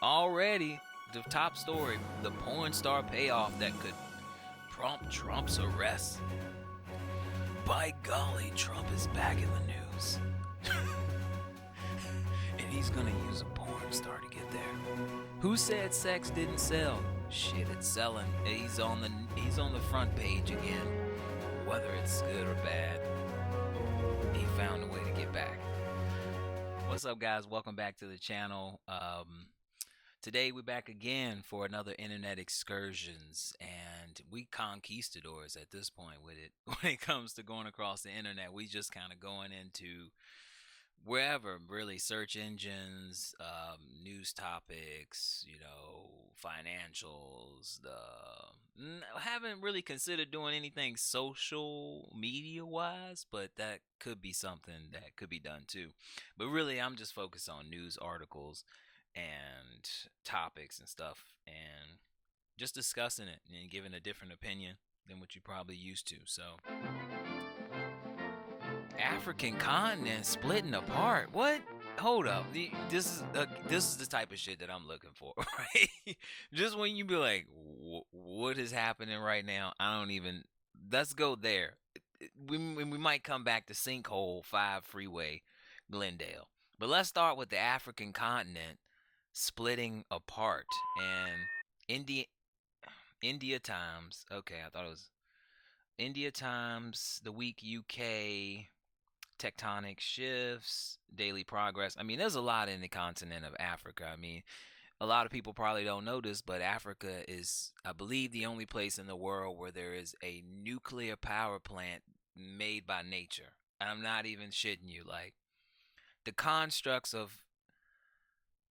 already the top story, the porn star payoff that could prompt Trump's arrest. By golly, Trump is back in the news. And he's gonna use a porn star to get there. Who said sex didn't sell? Shit, it's selling. He's on the front page again. Whether it's good or bad, he found a way to get back. What's up, guys? Welcome back to the channel. Today we're back again for another internet excursions, and we conquistadors at this point with it. When it comes to going across the internet, we just kind of going into wherever, really, search engines, news topics, financials. Haven't really considered doing anything social media wise, but that could be something that could be done too. But really, I'm just focused on news articles and topics and stuff, and just discussing it and giving a different opinion than what you probably used to. So, African continent splitting apart. What? Hold up. This is the type of shit that I'm looking for, right? Just when you be like, what is happening right now? I don't even. Let's go there. We might come back to Sinkhole 5 Freeway, Glendale. But let's start with the African continent splitting apart. And India Times. Okay, I thought it was India Times, The Week UK, tectonic shifts, daily progress. I mean, there's a lot in the continent of Africa. I mean, a lot of people probably don't know this, but Africa is, I believe, the only place in the world where there is a nuclear power plant made by nature. I'm not even shitting you. Like, the constructs of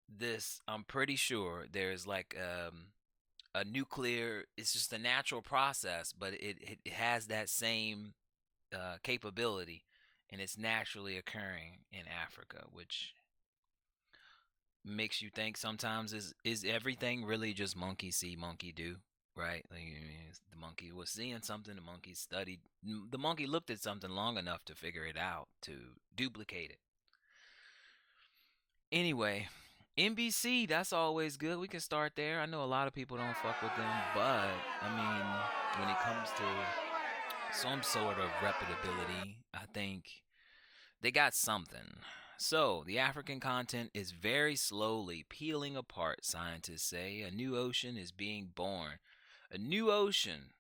this, I'm pretty sure there's like a nuclear, it's just a natural process, but it has that same capability, and it's naturally occurring in Africa, which makes you think sometimes, is everything really just monkey see, monkey do, right? Like, the monkey was seeing something, the monkey studied, the monkey looked at something long enough to figure it out, to duplicate it. Anyway, NBC, that's always good. We can start there. I know a lot of people don't fuck with them, but I mean, when it comes to some sort of reputability, I think they got something. So, the African continent is very slowly peeling apart, scientists say. A new ocean is being born. A new ocean.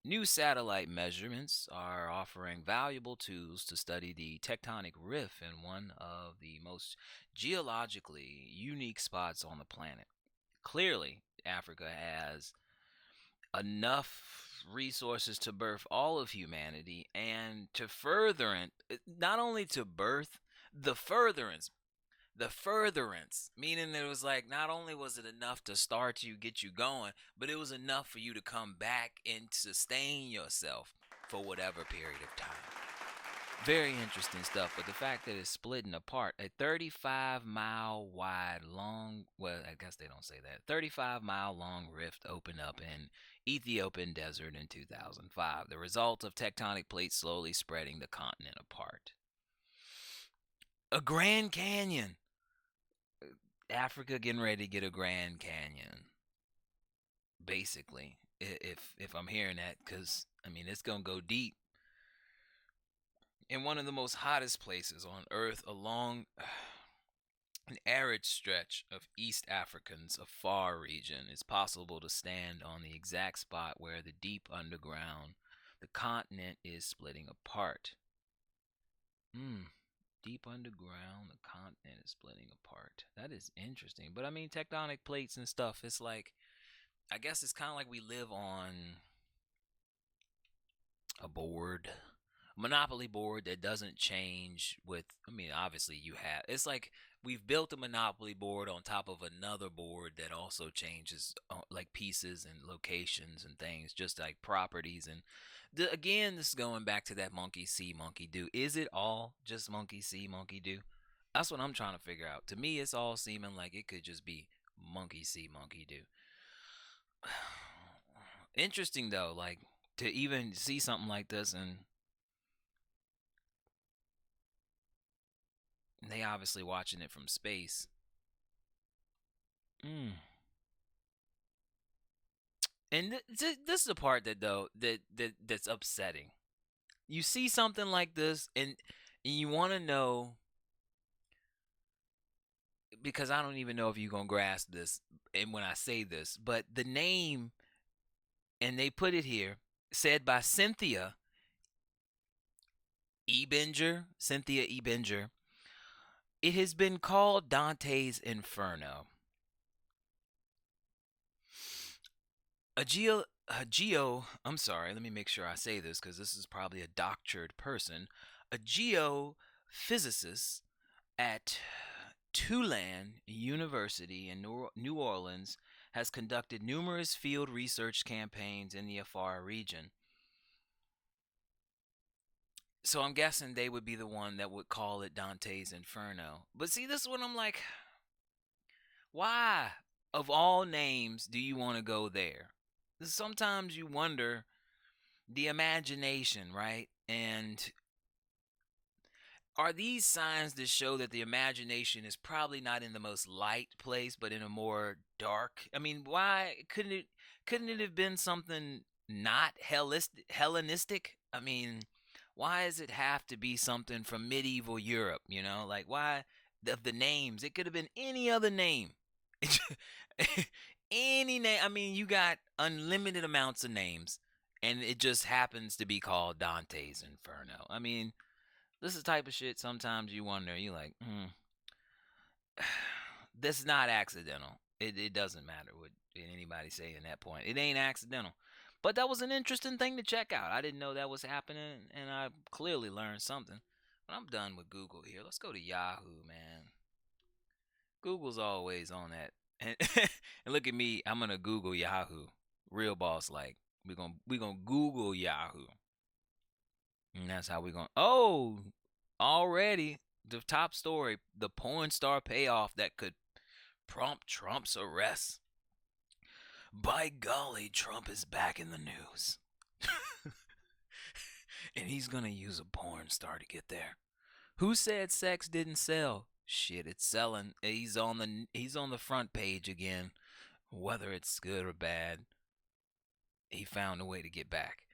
New satellite measurements are offering valuable tools to study the tectonic rift in one of the most geologically unique spots on the planet. Clearly, Africa has enough resources to birth all of humanity and to further it, not only to birth the furtherance, meaning that it was like, not only was it enough to start you, get you going, but it was enough for you to come back and sustain yourself for whatever period of time. Very interesting stuff, but the fact that it's splitting apart, a 35-mile wide long, well, I guess they don't say that, 35-mile long rift opened up in Ethiopian desert in 2005, the result of tectonic plates slowly spreading the continent apart. A Grand Canyon. Africa getting ready to get a Grand Canyon, basically, if I'm hearing that, because I mean, it's gonna go deep in one of the most hottest places on earth, along an arid stretch of East African's Afar region. It's possible to stand on the exact spot where the deep underground, the continent is splitting apart. Deep underground, the continent is splitting apart. That is interesting. But I mean, tectonic plates and stuff, it's like, I guess it's kind of like we live on a board, a monopoly board that doesn't change with, I mean, obviously you have, it's like we've built a monopoly board on top of another board that also changes, like pieces and locations and things, just like properties. And again, this is going back to that monkey see, monkey do. Is it all just monkey see, monkey do? That's what I'm trying to figure out. To me, it's all seeming like it could just be monkey see, monkey do. Interesting though, like, to even see something like this, and they obviously watching it from space. Mm. And this is the part that though that's upsetting. You see something like this, and you want to know, because I don't even know if you're gonna grasp this, and when I say this, but the name, and they put it here, said by Cynthia Ebinger. It has been called Dante's Inferno. I'm sorry, let me make sure I say this because this is probably a doctored person. A geophysicist at Tulane University in New Orleans has conducted numerous field research campaigns in the Afar region. So I'm guessing they would be the one that would call it Dante's Inferno. But see, this one I'm like, why, of all names, do you want to go there? Sometimes you wonder the imagination, right? And are these signs that show that the imagination is probably not in the most light place, but in a more dark? I mean, why couldn't it have been something not Hellenistic? I mean, why does it have to be something from medieval Europe? Like why of the names? It could have been any other name. Any name. I mean, you got unlimited amounts of names, and it just happens to be called Dante's Inferno. I mean, this is the type of shit sometimes you wonder. You like, this is not accidental. It doesn't matter what anybody say in that point. It ain't accidental. But that was an interesting thing to check out. I didn't know that was happening, and I clearly learned something. But I'm done with Google here. Let's go to Yahoo, man. Google's always on that. And, and look at me, I'm gonna Google Yahoo. Real boss like. We gonna Google Yahoo. And that's how we gonna already the top story, the porn star payoff that could prompt Trump's arrest. By golly, Trump is back in the news. And he's gonna use a porn star to get there. Who said sex didn't sell? Shit, it's selling. He's on the front page again. Whether it's good or bad, he found a way to get back.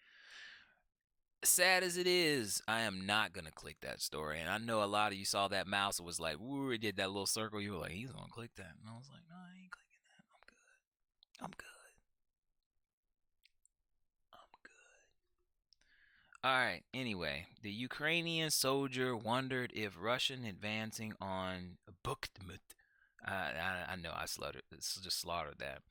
Sad as it is, I am not gonna click that story. And I know a lot of you saw that mouse and was like, "Woo!" It did that little circle. You were like, "He's gonna click that," and I was like, "No, I ain't clicking that. I'm good. I'm good. I'm good." All right. Anyway, the Ukrainian soldier wondered if Russian advancing on Bukhmut. I know I slaughtered that.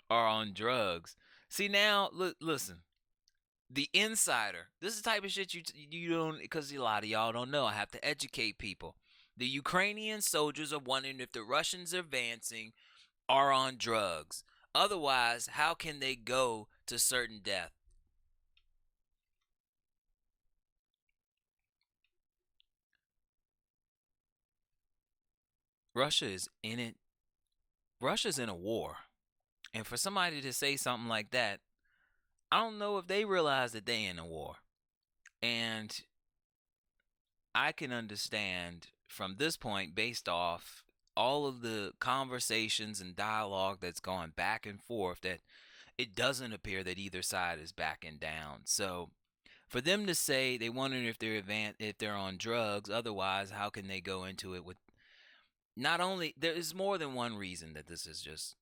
Are on drugs. See now, listen. The insider. This is the type of shit you don't, because a lot of y'all don't know. I have to educate people. The Ukrainian soldiers are wondering if the Russians advancing are on drugs. Otherwise, how can they go to certain death? Russia is in it. Russia's in a war. And for somebody to say something like that, I don't know if they realize that they in a war. And I can understand from this point, based off all of the conversations and dialogue that's gone back and forth, that it doesn't appear that either side is backing down. So for them to say they wondering if they're on drugs, otherwise how can they go into it with, not only there is more than one reason that this is just,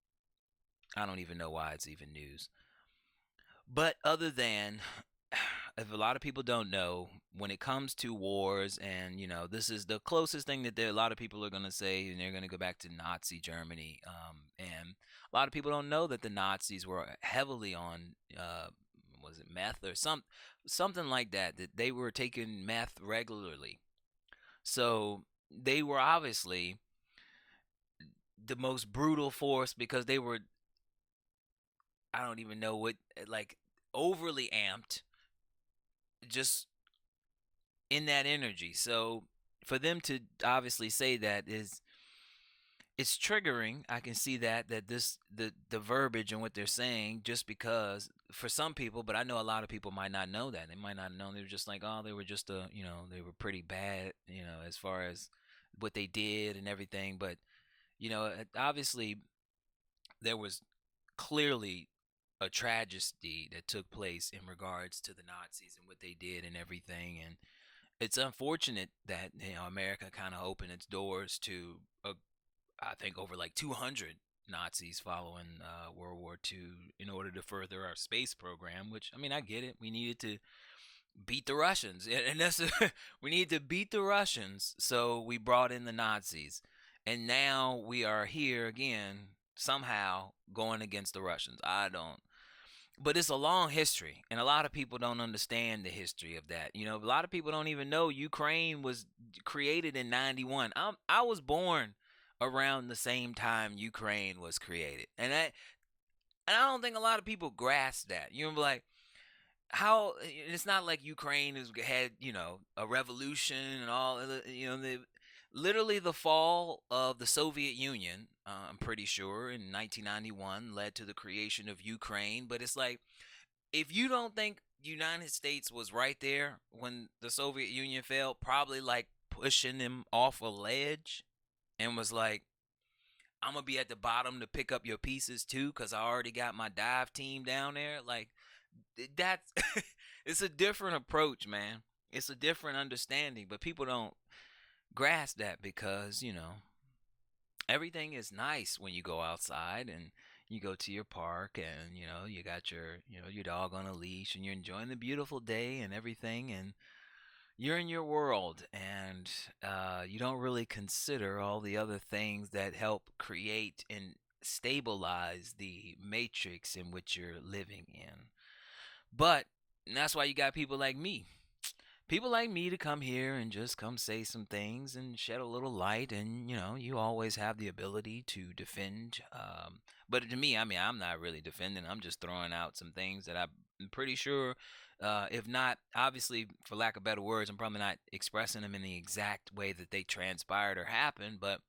I don't even know why it's even news. But other than, if a lot of people don't know, when it comes to wars, and this is the closest thing that a lot of people are going to say, and they're going to go back to Nazi Germany. And a lot of people don't know that the Nazis were heavily on, was it meth or something like that, that they were taking meth regularly. So they were obviously the most brutal force, because they were, I don't even know what, like, overly amped, just in that energy. So for them to obviously say that is, it's triggering. I can see that the verbiage and what they're saying, just because for some people, but I know a lot of people might not know that. They might not know. They were just like, oh, they were just they were pretty bad, as far as what they did and everything. But Obviously there was clearly a tragedy that took place in regards to the Nazis and what they did and everything. And it's unfortunate that America kind of opened its doors to I think over like 200 Nazis following World War II in order to further our space program. Which, I mean, I get it. We needed to beat the Russians, and that's we needed to beat the Russians, so we brought in the Nazis, and now we are here again somehow going against the Russians. I don't. But it's a long history, and a lot of people don't understand the history of that. A lot of people don't even know Ukraine was created in '91. I was born around the same time Ukraine was created, and I don't think a lot of people grasp that. Like, how it's not like Ukraine has had a revolution and all literally the fall of the Soviet Union, I'm pretty sure in 1991 led to the creation of Ukraine. But it's like, if you don't think the United States was right there when the Soviet Union fell, probably like pushing them off a ledge, and was like, I'm gonna be at the bottom to pick up your pieces too, because I already got my dive team down there. Like, that's it's a different approach, man. It's a different understanding, but people don't grasp that because everything is nice when you go outside and you go to your park, and you got your dog on a leash, and you're enjoying the beautiful day and everything, and you're in your world, and you don't really consider all the other things that help create and stabilize the matrix in which you're living in. But that's why you got people like me. People like me to come here and just come say some things and shed a little light, and you always have the ability to defend. But to me, I mean, I'm not really defending. I'm just throwing out some things that I'm pretty sure, if not, obviously, for lack of better words, I'm probably not expressing them in the exact way that they transpired or happened, but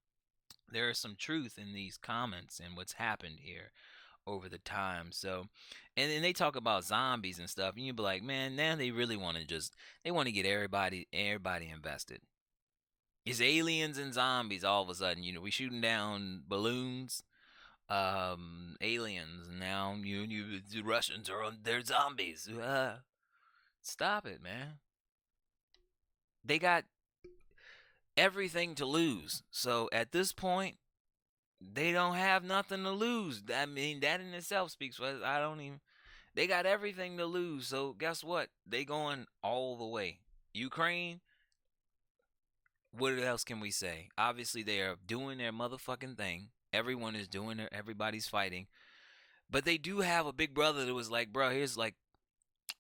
there is some truth in these comments and what's happened here over the time. So, and then they talk about zombies and stuff, and you be like, man, now they really want to they want to get everybody invested. It's aliens and zombies all of a sudden. We shooting down balloons, aliens, and now the Russians are on their zombies. Stop it, man. They got everything to lose. So at this point, they don't have nothing to lose. I mean, that in itself speaks for us. I don't even. They got everything to lose. So guess what? They going all the way. Ukraine. What else can we say? Obviously, they are doing their motherfucking thing. Everyone is doing it. Everybody's fighting. But they do have a big brother that was like, bro, here's like,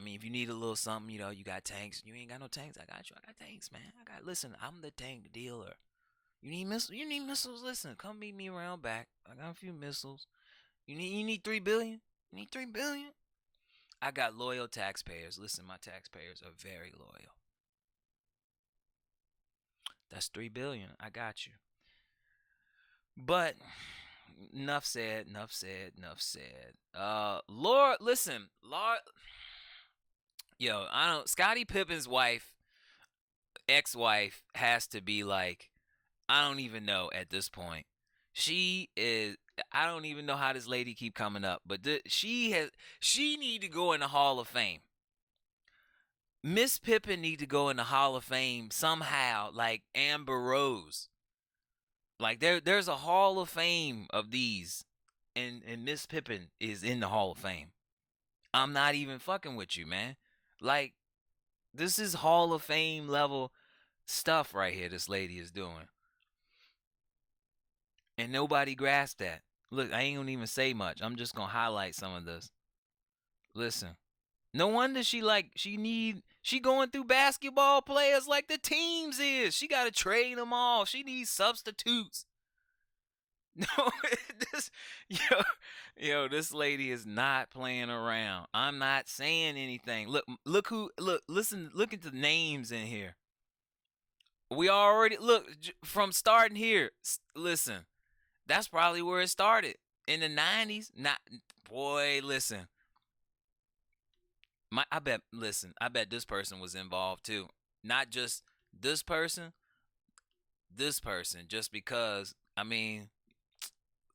I mean, if you need a little something, you got tanks. You ain't got no tanks. I got you. I got tanks, man. Listen, I'm the tank dealer. You need missiles? You need missiles? Listen, come meet me around back. I got a few missiles. You need 3 billion? You need 3 billion? I got loyal taxpayers. Listen, my taxpayers are very loyal. That's 3 billion. I got you. But enough said, enough said, enough said. Lord, listen, Lord, yo, I don't. Scottie Pippen's wife, ex-wife, has to be like, I don't even know at this point. She is. I don't even know how this lady keep coming up, but she need to go in the Hall of Fame. Miss Pippen need to go in the Hall of Fame somehow, like Amber Rose. Like there's a Hall of Fame of these, and Miss Pippen is in the Hall of Fame. I'm not even fucking with you, man. Like, this is Hall of Fame level stuff right here. This lady is doing, and nobody grasped that. Look, I ain't gonna even say much. I'm just gonna highlight some of this. Listen, no wonder she going through basketball players like the teams is. She gotta trade them all. She needs substitutes. No, this this lady is not playing around. I'm not saying anything. Listen, look at the names in here. We already look from starting here. Listen, that's probably where it started in the '90s. Not boy, listen. I bet this person was involved too. Not just this person, just because. I mean,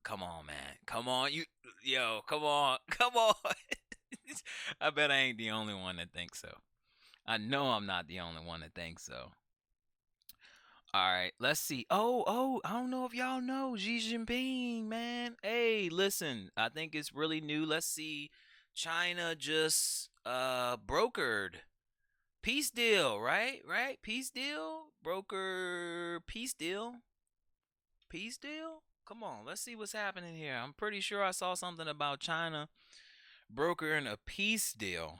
Come on, man. Come on, you. Yo, come on, come on. I bet I ain't the only one that thinks so. I know I'm not the only one that thinks so. All right, let's see. I don't know if y'all know Xi Jinping, man. Hey, listen, I think it's really new. Let's see. China just brokered peace deal, right? Right? Peace deal? Broker peace deal? Peace deal? Come on, let's see what's happening here. I'm pretty sure I saw something about China brokering a peace deal.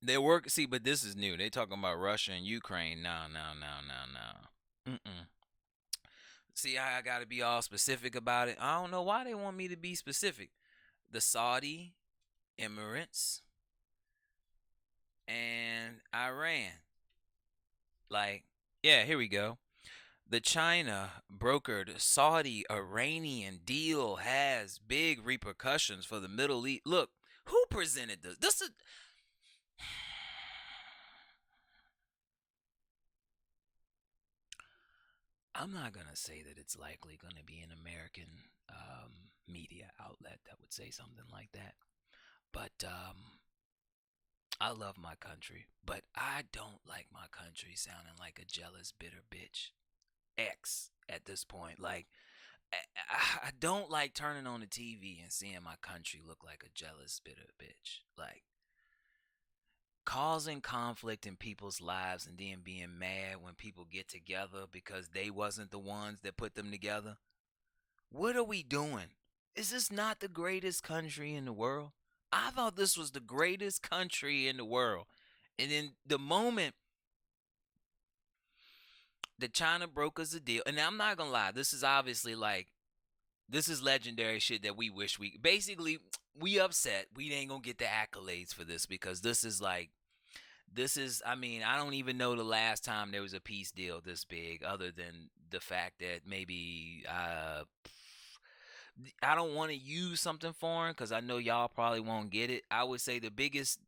They work. See, but this is new. They talking about Russia and Ukraine. No, no, no, no, no. Mm-mm. See, I got to be all specific about it. I don't know why they want me to be specific. The Saudi Emirates and Iran. Like, yeah, here we go. The China brokered Saudi Iranian deal has big repercussions for the Middle East. Look, who presented this? This is I'm not gonna say that it's likely gonna be an American media outlet that would say something like that. But I love my country, but I don't like my country sounding like a jealous, bitter bitch. X at this point. Like, I don't like turning on the TV and seeing my country look like a jealous, bitter bitch. Like, causing conflict in people's lives and then being mad when people get together because they wasn't the ones that put them together. What are we doing? Is this not the greatest country in the world? I thought this was the greatest country in the world. And then the moment that China broke us a deal, and I'm not gonna lie, this is obviously like this is legendary shit that we wish we basically we upset. We ain't gonna get the accolades for this because this is like this is I mean, I don't even know the last time there was a peace deal this big other than the fact that maybe I don't want to use something foreign because I know y'all probably won't get it. I would say the biggest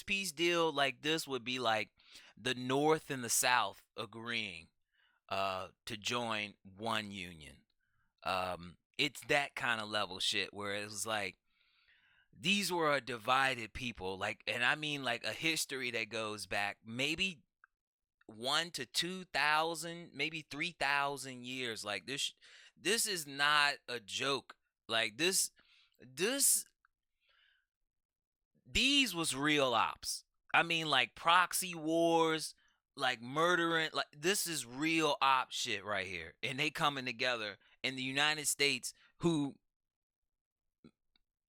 peace deal like this would be like the North and the South agreeing to join one union. It's that kind of level shit where it was like these were a divided people, like, and I mean like a history that goes back maybe 1 to 2,000, maybe 3,000 years. Like this is not a joke. Like this, these was real ops. I mean, like proxy wars, like murdering. Like this is real op shit right here, and they coming together in the United States, who,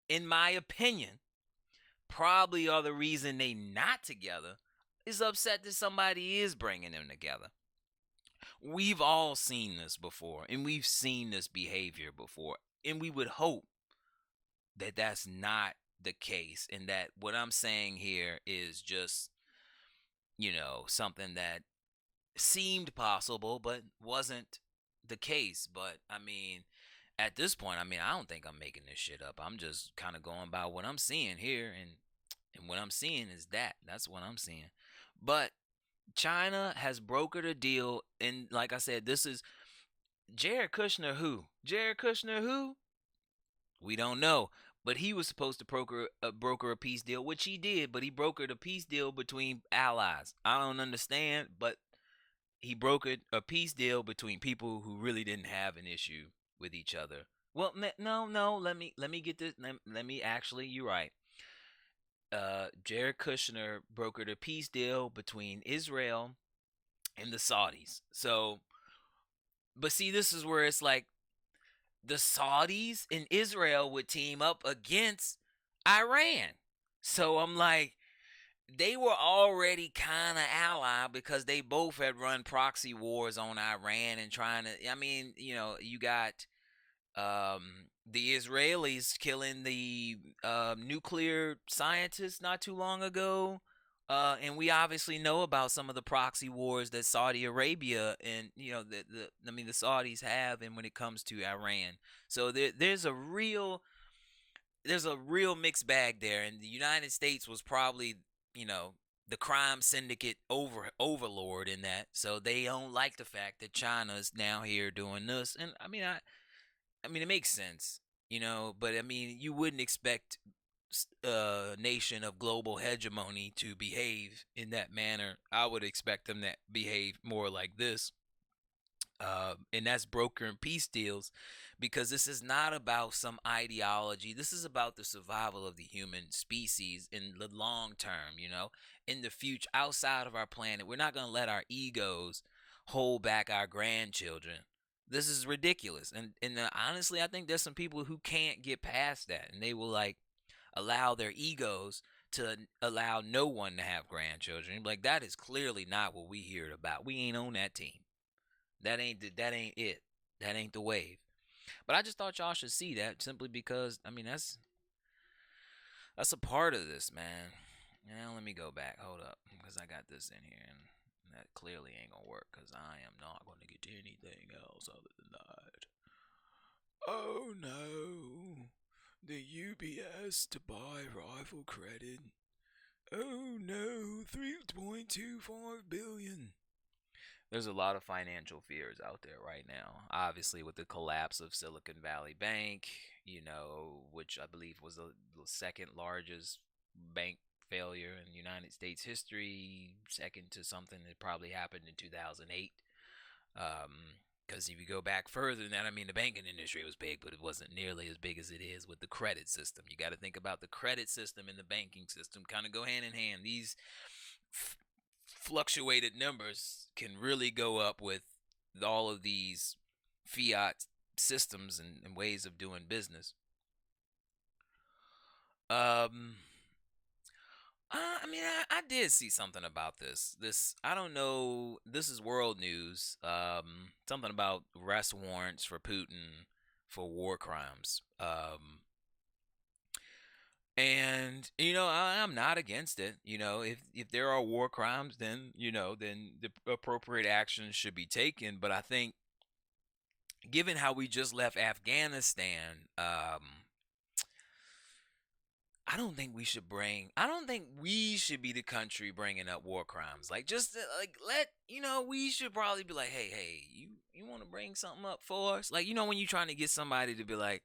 in my opinion, probably are the reason they not together, is upset that somebody is bringing them together. We've all seen this before, and we've seen this behavior before, and we would hope that that's not the case, and that what I'm saying here is just, something that seemed possible but wasn't the case. But I mean, at this point, I mean, I don't think I'm making this shit up. I'm just kind of going by what I'm seeing here, and what I'm seeing is that's what I'm seeing. But China has brokered a deal, and like I said, this is Jared Kushner. Who? Jared Kushner? Who? We don't know. But he was supposed to broker a peace deal, which he did. But he brokered a peace deal between allies. I don't understand, but he brokered a peace deal between people who really didn't have an issue with each other. Well, no, no. Let me get this. Let me actually. You're right. Jared Kushner brokered a peace deal between Israel and the Saudis. So, but see, this is where it's like the Saudis and Israel would team up against Iran. So I'm like, they were already kind of allied because they both had run proxy wars on Iran and trying to. I mean, you got the Israelis killing the nuclear scientists not too long ago. And we obviously know about some of the proxy wars that Saudi Arabia and the Saudis have, and when it comes to Iran, so there's a real mixed bag there, and the United States was probably the crime syndicate overlord in that, so they don't like the fact that China's now here doing this, and I mean I mean, it makes sense, but I mean, you wouldn't expect a nation of global hegemony to behave in that manner. I would expect them to behave more like this, and that's broker and peace deals, because this is not about some ideology. This is about the survival of the human species in the long term. In the future, outside of our planet, we're not going to let our egos hold back our grandchildren. This is ridiculous, and honestly, I think there's some people who can't get past that, and they will like allow their egos to allow no one to have grandchildren. Like, that is clearly not what we hear about. We ain't on that team. That ain't it. That ain't the wave. But I just thought y'all should see that, simply because I mean that's a part of this, man. Now let me go back. Hold up, because I got this in here, and that clearly ain't gonna work, because I am not gonna get to anything else other than that. Oh no, the UBS to buy rival credit. Oh no, 3.25 billion. There's a lot of financial fears out there right now. Obviously, with the collapse of Silicon Valley Bank, which I believe was the second largest bank failure in United States history, second to something that probably happened in 2008. Because if you go back further than that, I mean, the banking industry was big, but it wasn't nearly as big as it is with the credit system. You got to think about the credit system and the banking system kind of go hand in hand. These fluctuated numbers can really go up with all of these fiat systems and ways of doing business. Um, I mean, I did see something about this. I don't know. This is world news. Something about arrest warrants for Putin for war crimes. And I'm not against it. If there are war crimes, then the appropriate actions should be taken. But I think, given how we just left Afghanistan, I don't think we should bring. I don't think we should be the country bringing up war crimes. Like, just like let we should probably be like, hey, you want to bring something up for us? Like, when you're trying to get somebody to be like,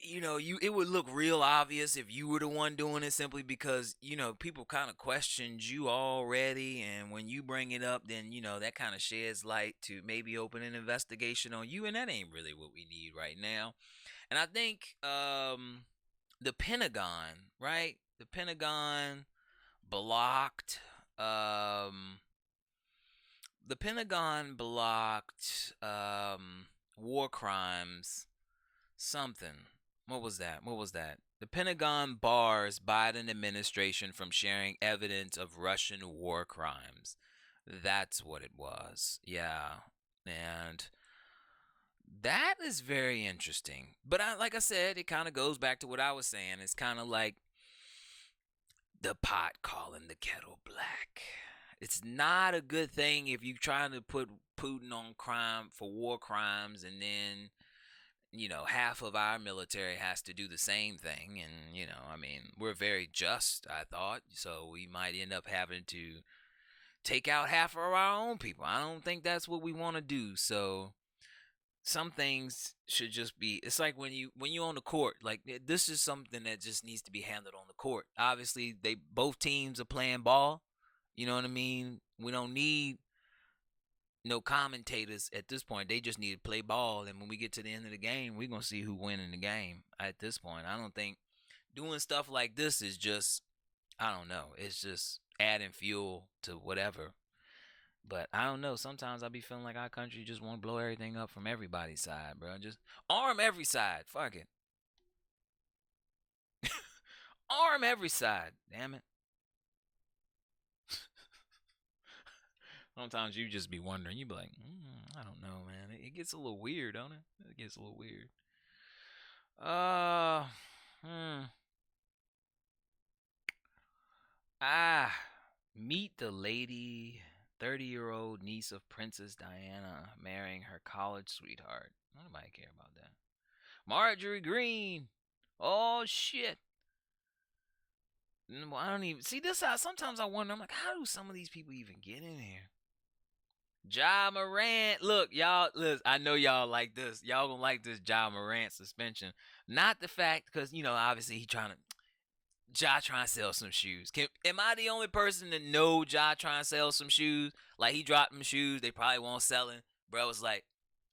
it would look real obvious if you were the one doing it, simply because people kind of questioned you already, and when you bring it up, then that kind of sheds light to maybe open an investigation on you, and that ain't really what we need right now. And I think the Pentagon, right? The Pentagon blocked the Pentagon blocked war crimes something. What was that? What was that? The Pentagon bars Biden administration from sharing evidence of Russian war crimes. That's what it was. Yeah. And that is very interesting. But like I said, it kind of goes back to what I was saying. It's kind of like the pot calling the kettle black. It's not a good thing if you're trying to put Putin on crime for war crimes, and then half of our military has to do the same thing. And, I mean, we're very just, I thought. So we might end up having to take out half of our own people. I don't think that's what we want to do. So some things should just be, it's like when you on the court, like, this is something that just needs to be handled on the court. Obviously, both teams are playing ball. You know what I mean? We don't need no commentators at this point. They just need to play ball, and when we get to the end of the game, we're gonna see who winning the game. At this point, I don't think doing stuff like this is just, I don't know, it's just adding fuel to whatever. But I don't know, sometimes I be feeling like our country just want to blow everything up from everybody's side, bro. Just arm every side. Fuck it. Arm every side, damn it. Sometimes you just be wondering. You be like, I don't know, man. It gets a little weird, don't it? It gets a little weird. Uh, hmm. Ah, meet the lady, 30-year-old niece of Princess Diana marrying her college sweetheart. Nobody care about that. Marjorie Green. Oh shit. Well, I don't even see this. Sometimes I wonder. I'm like, how do some of these people even get in here? Ja Morant. Look, y'all. Listen, I know y'all like this. Y'all gonna like this Ja Morant suspension. Not the fact, because obviously he trying to Ja trying to sell some shoes. Am I the only person that know Ja trying to sell some shoes? Like he dropped them shoes, they probably won't sell it. Bro was like,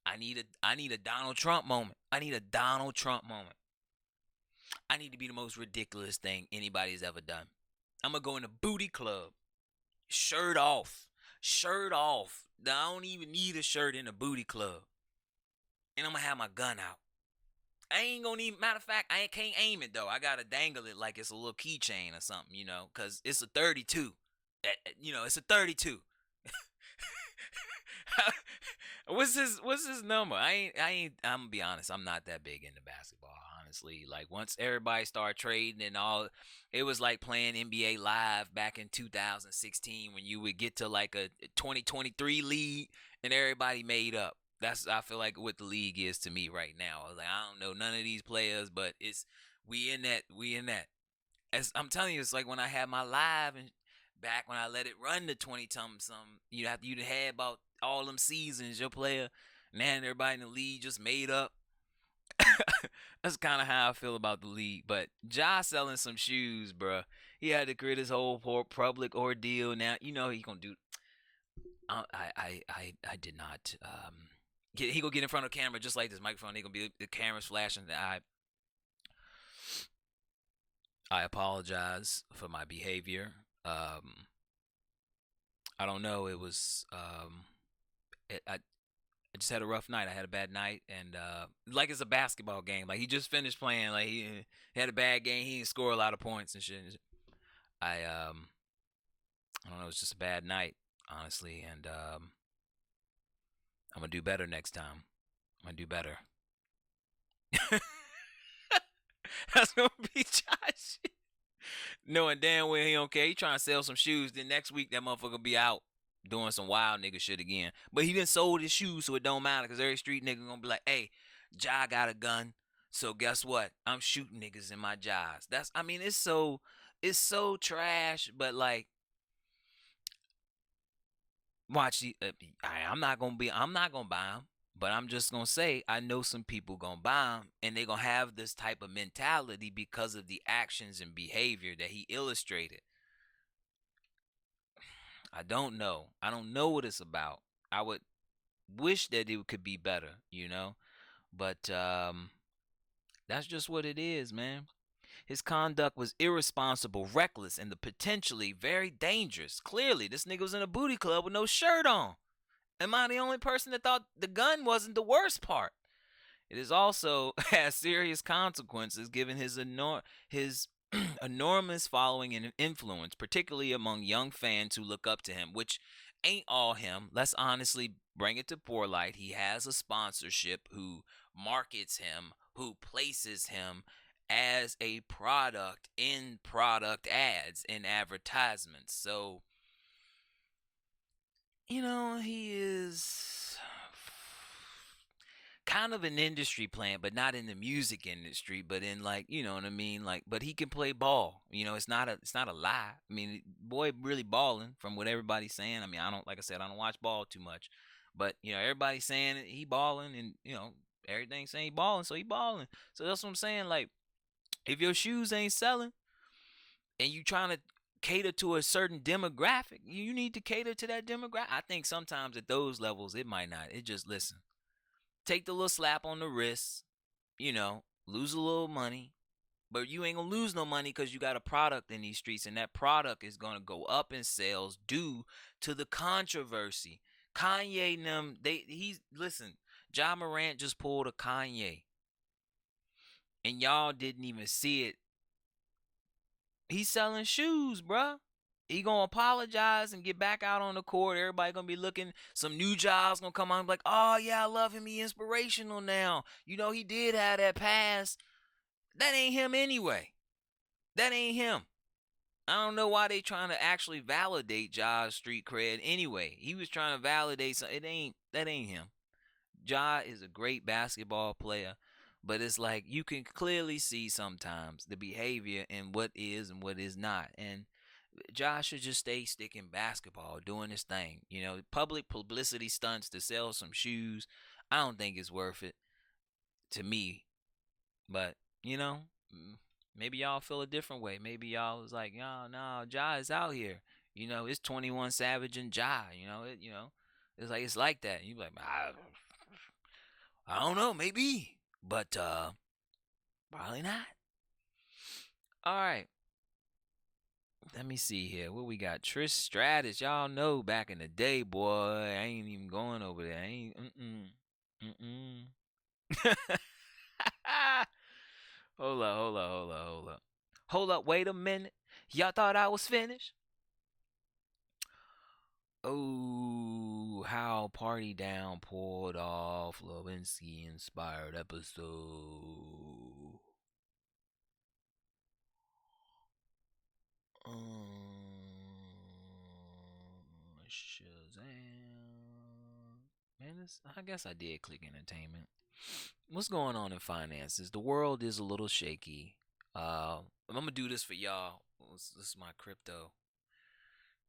I need a Donald Trump moment. I need a Donald Trump moment. I need to be the most ridiculous thing anybody's ever done. I'm gonna go in a booty club, shirt off, shirt off. I don't even need a shirt in a booty club, and I'm gonna have my gun out. I ain't gonna even. Matter of fact, I can't aim it though. I gotta dangle it like it's a little keychain or something, cause it's a 32. It's a 32. What's his number? I'm gonna be honest. I'm not that big into basketball, honestly. Like once everybody started trading and all, it was like playing NBA Live back in 2016 when you would get to like a 2023 league and everybody made up. That's I feel like what the league is to me right now. I was like, I don't know none of these players, but it's we in that. As I'm telling you, it's like when I had my live and back when I let it run to 20 something. You'd had about all them seasons. Your player, man, everybody in the league just made up. That's kind of how I feel about the league. But Ja selling some shoes, bruh. He had to create his whole public ordeal. Now he gonna do. I did not. He gonna get in front of the camera just like this microphone. He gonna be the cameras flashing. I apologize for my behavior. I don't know. It was I just had a rough night. I had a bad night, and like it's a basketball game. Like he just finished playing. Like he had a bad game. He didn't score a lot of points and shit. I don't know. It was just a bad night, honestly, and I'm gonna do better next time. I'm gonna do better. That's gonna be Josh. Knowing damn well he don't care. He trying to sell some shoes. Then next week that motherfucker be out doing some wild nigga shit again. But he done sold his shoes, so it don't matter. Cause every street nigga gonna be like, hey, Ja got a gun. So guess what? I'm shooting niggas in my jobs. It's so trash. But like, watch the. I'm not gonna buy them. But I'm just gonna say I know some people gonna buy them, and they gonna have this type of mentality because of the actions and behavior that he illustrated. I don't know. I don't know what it's about. I would wish that it could be better. But that's just what it is, man. His conduct was irresponsible, reckless, and the potentially very dangerous. Clearly, this nigga was in a booty club with no shirt on. Am I the only person that thought the gun wasn't the worst part? It is also has serious consequences given his enormous following and influence, particularly among young fans who look up to him, which ain't all him. Let's honestly bring it to poor light. He has a sponsorship who markets him, who places him as a product in product ads and advertisements. So, he is kind of an industry plant, but not in the music industry, but in like, you know what I mean? Like, but he can play ball. It's not a lie. I mean, boy really balling from what everybody's saying. I mean, I don't like I said, I don't watch ball too much. But, everybody's saying he balling and, everything's saying he balling, so he balling. So that's what I'm saying. Like, if your shoes ain't selling and you trying to cater to a certain demographic, you need to cater to that demographic. I think sometimes at those levels it might not. It just listen. Take the little slap on the wrist, lose a little money, but you ain't gonna lose no money because you got a product in these streets, and that product is gonna go up in sales due to the controversy. Kanye and them, he's listen. Ja Morant just pulled a Kanye, and y'all didn't even see it. He's selling shoes, bruh. He gonna apologize and get back out on the court. Everybody gonna be looking. Some new jobs gonna come on, like, oh yeah, I love him. He inspirational now. He did have that pass. That ain't him anyway. That ain't him. I don't know why they trying to actually validate Ja's street cred anyway. He was trying to validate something. That ain't him. Ja is a great basketball player, but it's like you can clearly see sometimes the behavior and what is and what is not. And Josh should just stay sticking basketball, doing his thing. Public publicity stunts to sell some shoes. I don't think it's worth it to me. But you know, maybe y'all feel a different way. Maybe y'all was like, no, no, Ja is out here. It's 21 Savage and Ja. It's like that. You be like, I don't know, maybe, but probably not. All right. Let me see here. What we got? Trish Stratus. Y'all know back in the day, boy. I ain't even going over there. I ain't. Mm-mm. Hold up, hold up, hold up, hold up. Hold up, wait a minute. Y'all thought I was finished? Oh, how Party Down pulled off Lewinsky inspired episode. Shazam. Man, I guess I did click entertainment. What's going on in finances? The world is a little shaky. I'm gonna do this for y'all. This is my crypto.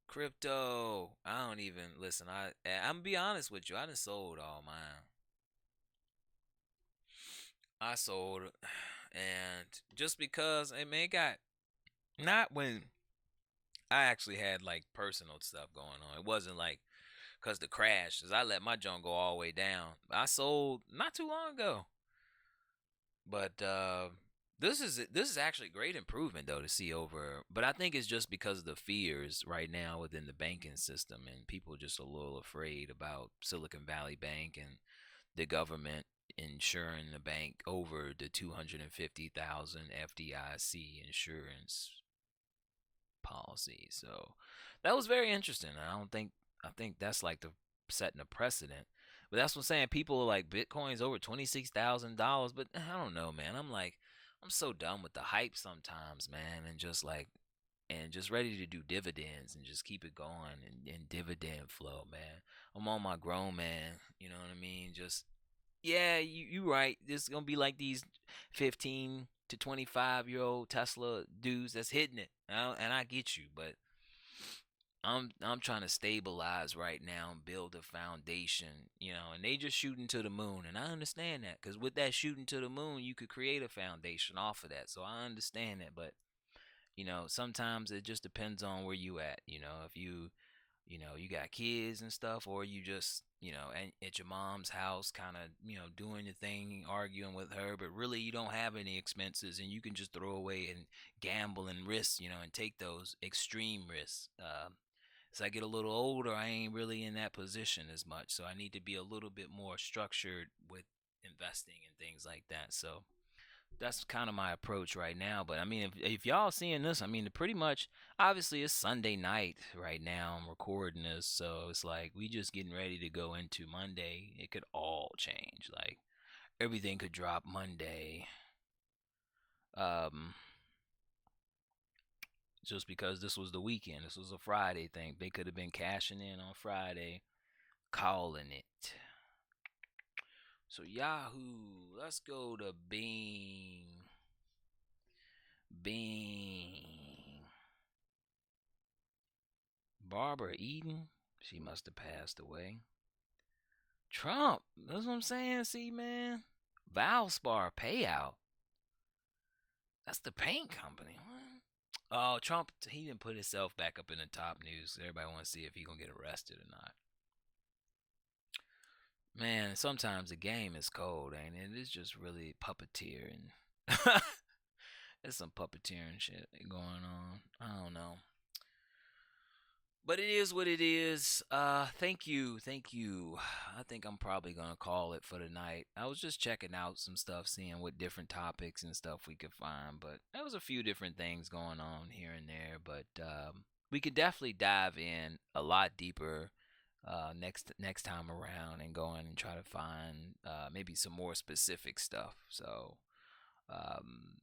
Crypto. I don't even listen. I'm gonna be honest with you. I done sold all mine. I sold, and just because I mean, it got not when I actually had like personal stuff going on. It wasn't like because the crash, cause I let my junk go all the way down. I sold not too long ago, but this is actually great improvement though to see over. But I think it's just because of the fears right now within the banking system, and people just a little afraid about Silicon Valley Bank and the government insuring the bank over the 250,000 FDIC insurance policy. So that was very interesting. I think that's like the setting a precedent. But that's what I'm saying. People are like Bitcoin's over $26,000, but I don't know, man. I'm like, I'm so done with the hype sometimes, man, and just ready to do dividends and just keep it going and dividend flow, man. I'm on my grown man, you know what I mean? Just yeah, you right. This is gonna be like these 15 to 25-year-old Tesla dudes that's hitting it, and I get you, but I'm trying to stabilize right now and build a foundation, and they just shooting to the moon, and I understand that because with that shooting to the moon, you could create a foundation off of that. So I understand that, but sometimes it just depends on where you at. If you got kids and stuff, or you just, at your mom's house, kind of, doing your thing, arguing with her, but really you don't have any expenses and you can just throw away and gamble and risk, and take those extreme risks. As I get a little older, I ain't really in that position as much, so I need to be a little bit more structured with investing and things like that. So that's kind of my approach right now. But I mean, if y'all seeing this, I mean, pretty much, obviously, it's Sunday night right now. I'm recording this, so it's like we just getting ready to go into Monday. It could all change. Like everything could drop Monday. Um, just because this was the weekend, this was a Friday thing. They could have been cashing in on Friday, calling it. So Yahoo, let's go to Bing. Bing. Barbara Eden, she must have passed away. Trump, that's what I'm saying. See, man, Valspar payout. That's the paint company. What? Oh, Trump, he didn't put himself back up in the top news. Everybody wants to see if he gonna get arrested or not. Man, sometimes the game is cold, ain't it? It's just really puppeteering. There's some puppeteering shit going on. I don't know. But it is what it is. Thank you, thank you. I think I'm probably gonna call it for the night. I was just checking out some stuff, seeing what different topics and stuff we could find. But there was a few different things going on here and there. But we could definitely dive in a lot deeper next time around and go in and try to find maybe some more specific stuff. So um,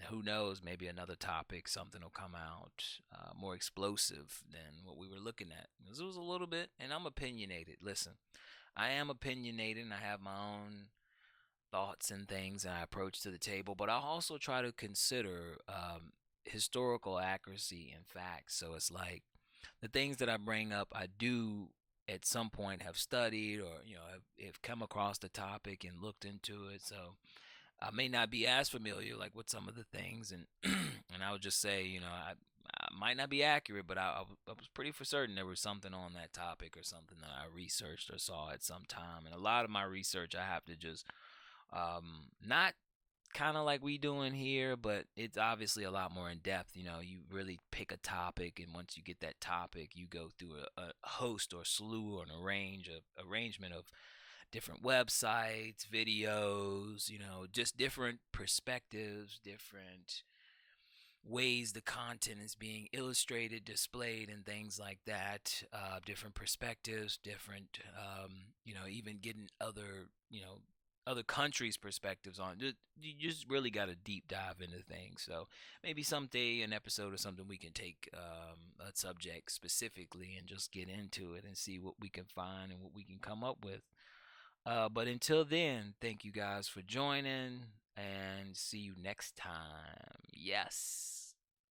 who knows? Maybe another topic, something will come out more explosive than what we were looking at. This was a little bit, and I'm opinionated. Listen, I am opinionated, and I have my own thoughts and things and I approach to the table, but I also try to consider historical accuracy and facts. So it's like the things that I bring up, I do at some point have studied, or have come across the topic and looked into it. So I may not be as familiar like with some of the things, and and I would just say, I might not be accurate, but I was pretty for certain there was something on that topic or something that I researched or saw at some time. And a lot of my research, I have to just not kind of like we doing here, but it's obviously a lot more in depth. You really pick a topic, and once you get that topic, you go through a host or slew or an arrangement of different websites, videos, just different perspectives, different ways the content is being illustrated, displayed, and things like that. Different perspectives, different, even getting other countries' perspectives on. You just really got to deep dive into things. So maybe someday, an episode or something, we can take a subject specifically and just get into it and see what we can find and what we can come up with. But until then, thank you guys for joining, and see you next time. Yes.